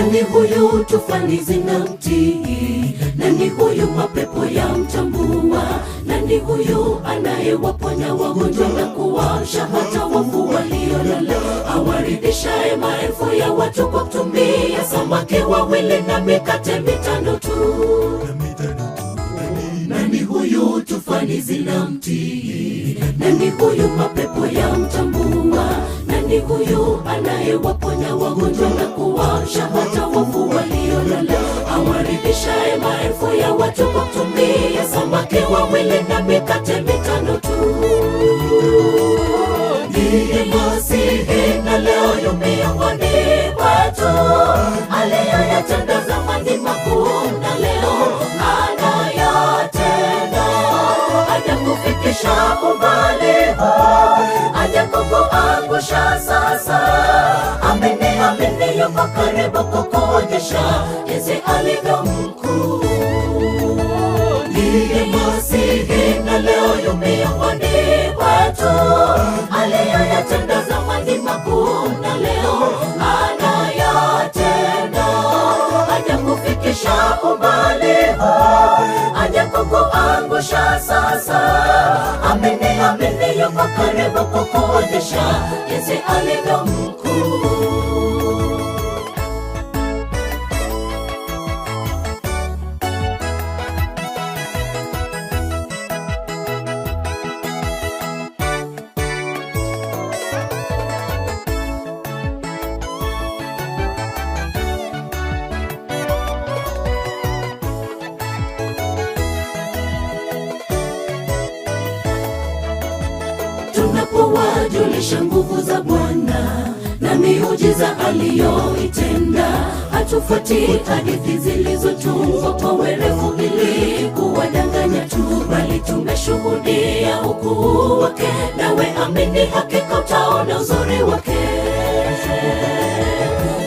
Nani huyu tufani zinamtii? Nani huyu mapepo ya mtambua? Nani huyu anayewaponya wagonjwa na kuwaamsha hata wafu waliolala? Awaridhishaye maelfu ya watu kwa kutumia samaki wawili na mikate mitano tu. Nani huyu tufani zinamtii? Nani huyu mapepo ya mtambua? Nani huyu anayewaponya wagonjwa na kuwaamsha hata wafu waliolala? Awaridhishaye maelfu ya watu kwa kutumia samaki wawili na mikate mitano tu. Ndiye Masihi na leo yu miongoni mwetu, aliyoyatenda zamani makuu na leo anayatenda. Hajakufikisha umbali huu, hajakukuangusha sasa. Amini, amini yuko karibu kukuonyesha jinsi alivyo mkuu. Ndiye Masihi na leo yu miongoni mwetu, aliyoyatenda zamani makuu na leo anayatenda. Hajakufikisha umbali huu, hajakukuangusha sasa. Amini, amini yuko karibu kukuonyesha jinsi alivyo mkuu. Tunapowajulisha nguvu za Bwana na miujiza aliyoitenda, hatufuati hadithi zilizotungwa kwa werevu ili kuwadanganya tu, bali tumeshuhudia ukuu wake. Nawe amini, hakika utaona uzuri wake.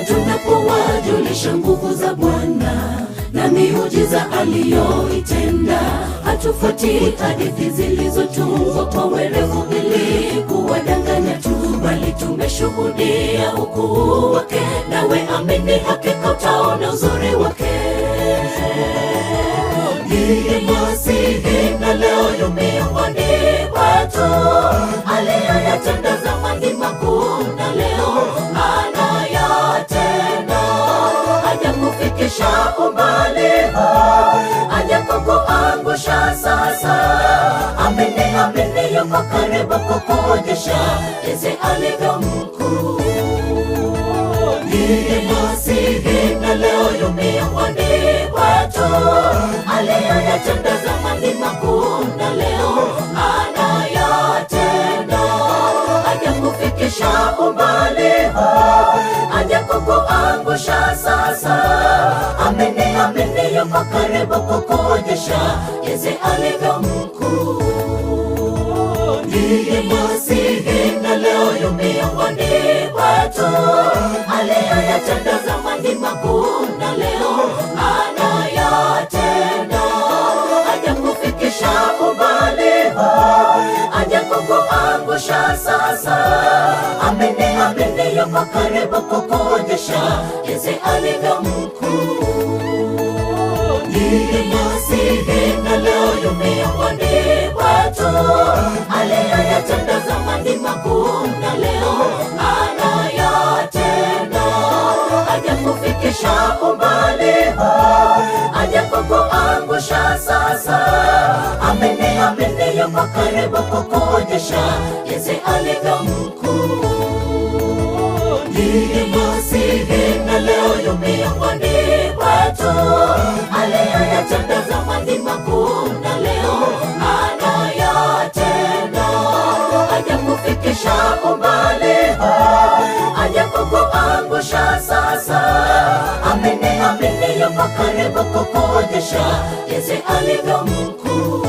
Tunapowajulisha nguvu za Bwana na miujiza aliyoitenda, hatufuati hadithi zilizotungwa kwa werevu ili kuwadanganya tu, bali tumeshuhudia ukuu wake. Nawe amini, hakika utaona uzuri wake. Ndiye Masihi na leo yu miongoni mwetu, aliyoyatenda zamani makuu na leo anayatenda. Hajakufikisha umbali huu, hajakukuangusha sasa. Amini, amini yuko karibu kukuonyesha jinsi alivyo mkuu. Ndiye Masihi na leo yu miongoni mwetu, aliyoyatenda zamani makuu na leo anayatenda. Hajakufikisha umbali huu, hajakukuangusha sasa. Amini, amini yuko karibu kukuonyesha jinsi alivyo mkuu. Ndiye Masihi na leo yu miongoni mwetu, aliyoyatenda zamani makuu na leo anayatenda. Hajakufikisha umbali huu, hajakukuangusha sasa. Amini, amini yuko karibu kukuonyesha jinsi alivyo mkuu. Ndiye Masihi na leo yu miongoni mwetu, aliyoyatenda zamani makuu na leo anayatenda. Hajakufikisha umbali huu, hajakukuangusha sasa. Amini, amini yuko karibu kukuonyesha jinsi alivyo mkuu. Ndiye Masihi na leo yu miongoni mwetu, aliyoyatenda zamani makuu na leo anayatenda. Hajakufikisha umbali huu, hajakukuangusha sasa. Amini, amini yuko karibu kukuonyesha jinsi alivyo mkuu.